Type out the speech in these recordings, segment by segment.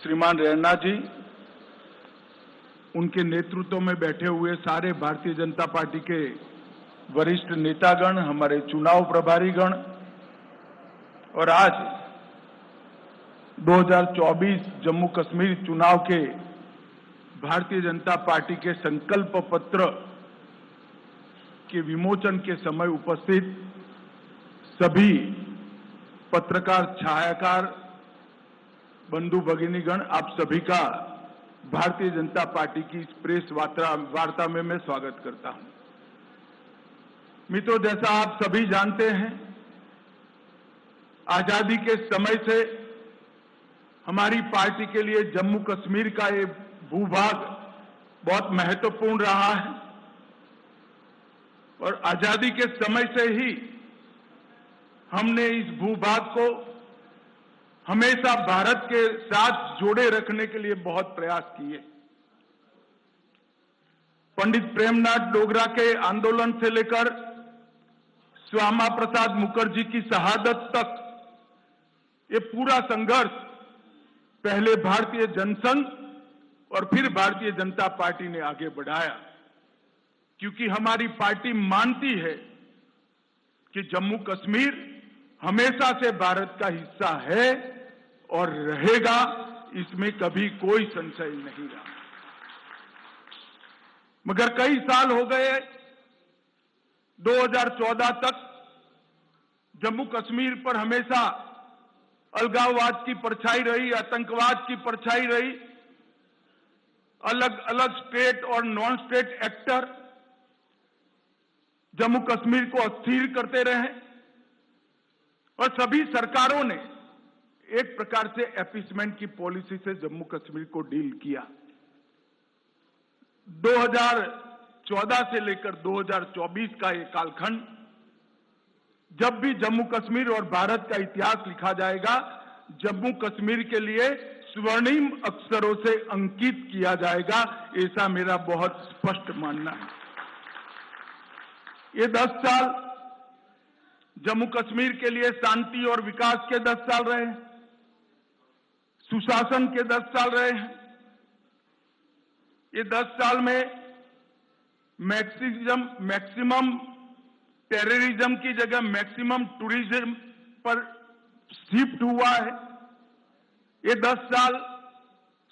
श्रीमान रैना जी, उनके नेतृत्व में बैठे हुए सारे भारतीय जनता पार्टी के वरिष्ठ नेतागण, हमारे चुनाव प्रभारीगण और आज 2024 जम्मू कश्मीर चुनाव के भारतीय जनता पार्टी के संकल्प पत्र के विमोचन के समय उपस्थित सभी पत्रकार, छायाकार, बंधु भगिनीगण, आप सभी का भारतीय जनता पार्टी की इस प्रेस वार्ता में मैं स्वागत करता हूं। मित्रों, जैसा आप सभी जानते हैं, आजादी के समय से हमारी पार्टी के लिए जम्मू कश्मीर का ये भूभाग बहुत महत्वपूर्ण रहा है और आजादी के समय से ही हमने इस भूभाग को हमेशा भारत के साथ जोड़े रखने के लिए बहुत प्रयास किए। पंडित प्रेमनाथ डोगरा के आंदोलन से लेकर श्यामा प्रसाद मुखर्जी की शहादत तक ये पूरा संघर्ष पहले भारतीय जनसंघ और फिर भारतीय जनता पार्टी ने आगे बढ़ाया, क्योंकि हमारी पार्टी मानती है कि जम्मू कश्मीर हमेशा से भारत का हिस्सा है और रहेगा, इसमें कभी कोई संशय नहीं रहा। मगर कई साल हो गए, 2014 तक जम्मू कश्मीर पर हमेशा अलगाववाद की परछाई रही, आतंकवाद की परछाई रही। अलग अलग स्टेट और non state actor Jammu Kashmir को अस्थिर करते रहे और सभी सरकारों ने एक प्रकार से अपीसमेंट की पॉलिसी से जम्मू कश्मीर को डील किया। 2014 से लेकर 2024 का ये कालखंड, जब भी जम्मू कश्मीर और भारत का इतिहास लिखा जाएगा, जम्मू कश्मीर के लिए स्वर्णिम अक्षरों से अंकित किया जाएगा, ऐसा मेरा बहुत स्पष्ट मानना है। ये 10 साल जम्मू कश्मीर के लिए शांति और विकास के 10 साल रहे, सुशासन के 10 साल रहे हैं। ये 10 साल में मैक्सिमम टेररिज्म की जगह मैक्सिमम टूरिज्म पर शिफ्ट हुआ है। ये 10 साल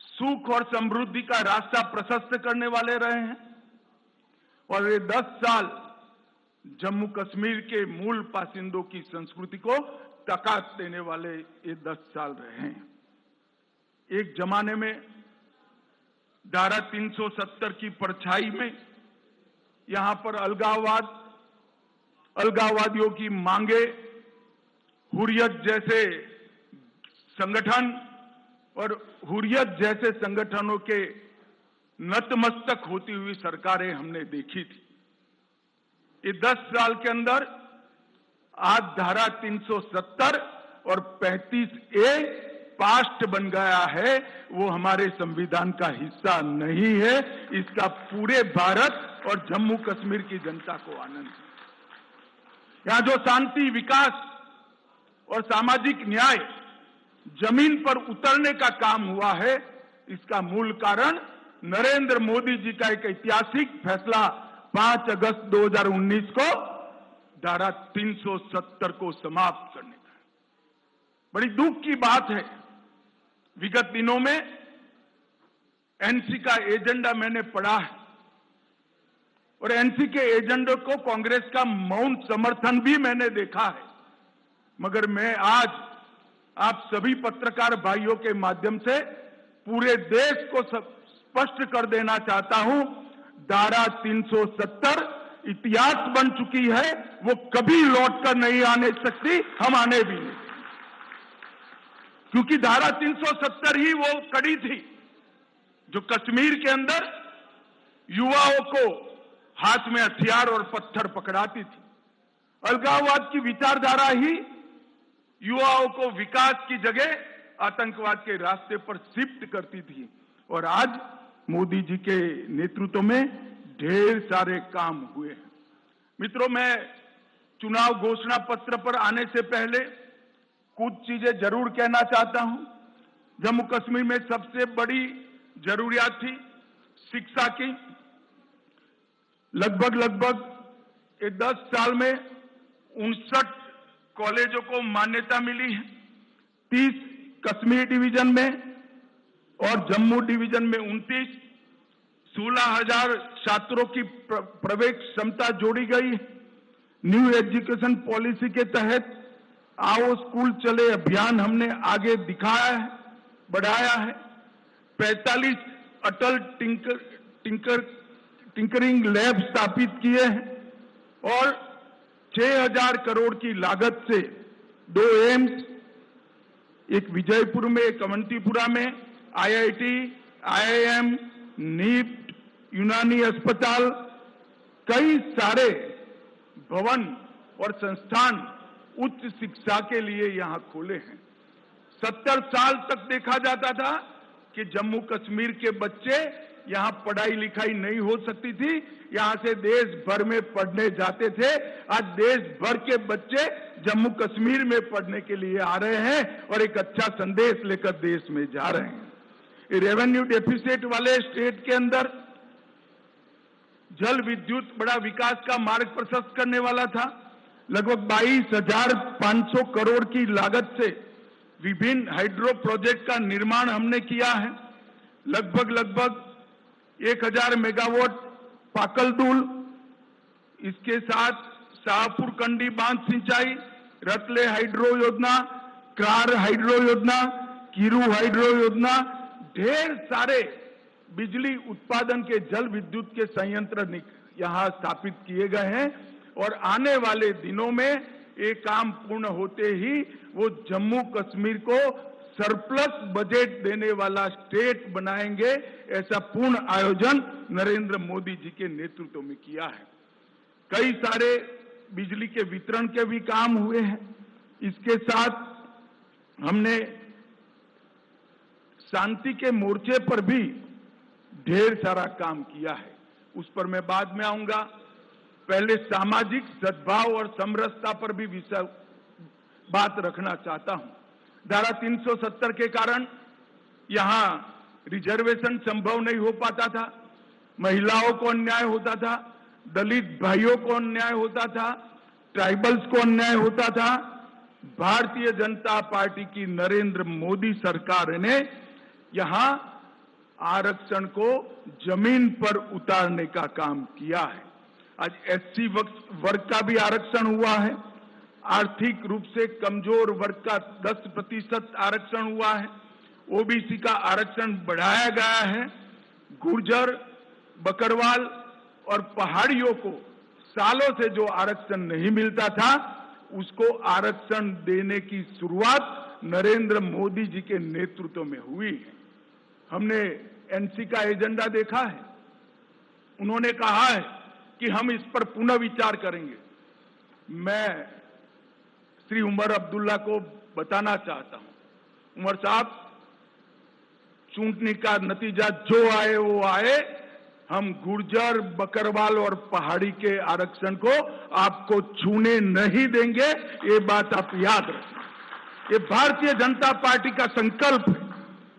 सुख और समृद्धि का रास्ता प्रशस्त करने वाले रहे हैं और ये 10 साल जम्मू कश्मीर के मूल बासिंदों की संस्कृति को टका देने वाले ये 10 साल रहे हैं। एक जमाने में धारा 370 की परछाई में यहां पर अलगाववादियों की मांगे, हुर्रियत जैसे संगठन और हुर्रियत जैसे संगठनों के नतमस्तक होती हुई सरकारें हमने देखी थी। ये 10 साल के अंदर आज धारा 370 और 35A पास्ट बन गया है, वो हमारे संविधान का हिस्सा नहीं है। इसका पूरे भारत और जम्मू कश्मीर की जनता को आनंद है। यहां जो शांति, विकास और सामाजिक न्याय जमीन पर उतरने का काम हुआ है, इसका मूल कारण नरेंद्र मोदी जी का एक ऐतिहासिक फैसला 5 अगस्त 2019 को धारा 370 को समाप्त करने का। बड़ी दुख की बात है, विगत दिनों में एनसी का एजेंडा मैंने पढ़ा है और एनसी के एजेंडे को कांग्रेस का मौन समर्थन भी मैंने देखा है। मगर मैं आज आप सभी पत्रकार भाइयों के माध्यम से पूरे देश को स्पष्ट कर देना चाहता हूं, धारा 370 इतिहास बन चुकी है, वो कभी लौटकर नहीं आने सकती, हम आने भी नहीं, क्योंकि धारा 370 ही वो कड़ी थी जो कश्मीर के अंदर युवाओं को हाथ में हथियार और पत्थर पकड़ाती थी। अलगाववाद की विचारधारा ही युवाओं को विकास की जगह आतंकवाद के रास्ते पर शिफ्ट करती थी और आज मोदी जी के नेतृत्व में ढेर सारे काम हुए हैं। मित्रों, मैं चुनाव घोषणा पत्र पर आने से पहले कुछ चीजें जरूर कहना चाहता हूं। जम्मू कश्मीर में सबसे बड़ी जरूरियात थी शिक्षा की। लगभग ये 10 साल में 59 कॉलेजों को मान्यता मिली है। 30 कश्मीर डिवीजन में और जम्मू डिवीजन में 29, 16,000 छात्रों की प्रवेश क्षमता जोड़ी गई है। न्यू एजुकेशन पॉलिसी के तहत आओ स्कूल चले अभियान हमने आगे दिखाया है, बढ़ाया है। 45 अटल टिंकरिंग लैब स्थापित किए हैं और 6,000 करोड़ की लागत से 2 एम्स, एक विजयपुर में, एक अवंतीपुरा में, आईआईटी, आईआईएम, नीट, यूनानी अस्पताल, कई सारे भवन और संस्थान उच्च शिक्षा के लिए यहां खोले हैं। 70 साल तक देखा जाता था कि जम्मू कश्मीर के बच्चे यहां पढ़ाई लिखाई नहीं हो सकती थी, यहां से देश भर में पढ़ने जाते थे। आज देश भर के बच्चे जम्मू कश्मीर में पढ़ने के लिए आ रहे हैं और एक अच्छा संदेश लेकर देश में जा रहे हैं। रेवेन्यू डेफिसिट वाले स्टेट के अंदर जल विद्युत बड़ा विकास का मार्ग प्रशस्त करने वाला था। लगभग 22,500 करोड़ की लागत से विभिन्न हाइड्रो प्रोजेक्ट का निर्माण हमने किया है। लगभग 1,000 मेगावाट पाकलदुल, इसके साथ शाहपुर कंडी बांध सिंचाई, रतले हाइड्रो योजना, क्रार हाइड्रो योजना, कीरू हाइड्रो योजना, ढेर सारे बिजली उत्पादन के जल विद्युत के संयंत्र यहां स्थापित किए गए हैं और आने वाले दिनों में ये काम पूर्ण होते ही वो जम्मू कश्मीर को सरप्लस बजट देने वाला स्टेट बनाएंगे। ऐसा पूर्ण आयोजन नरेंद्र मोदी जी के नेतृत्व में किया है। कई सारे बिजली के वितरण के भी काम हुए हैं। इसके साथ हमने शांति के मोर्चे पर भी ढेर सारा काम किया है, उस पर मैं बाद में आऊंगा। पहले सामाजिक सद्भाव और समरसता पर भी बात रखना चाहता हूं। धारा 370 के कारण यहां रिजर्वेशन संभव नहीं हो पाता था, महिलाओं को अन्याय होता था, दलित भाइयों को अन्याय होता था, ट्राइबल्स को अन्याय होता था। भारतीय जनता पार्टी की नरेंद्र मोदी सरकार ने यहां आरक्षण को जमीन पर उतारने का काम किया है। आज एससी वर्ग का भी आरक्षण हुआ है, आर्थिक रूप से कमजोर वर्ग का 10% आरक्षण हुआ है, ओबीसी का आरक्षण बढ़ाया गया है। गुर्जर, बकरवाल और पहाड़ियों को सालों से जो आरक्षण नहीं मिलता था, उसको आरक्षण देने की शुरुआत नरेंद्र मोदी जी के नेतृत्व में हुई है। हमने एनसी का एजेंडा देखा है, उन्होंने कहा है कि हम इस पर पुनः विचार करेंगे। मैं श्री उमर अब्दुल्ला को बताना चाहता हूं, उमर साहब, चुनाव का नतीजा जो आए वो आए, हम गुर्जर, बकरवाल और पहाड़ी के आरक्षण को आपको छूने नहीं देंगे। ये बात आप याद रखें। ये भारतीय जनता पार्टी का संकल्प है।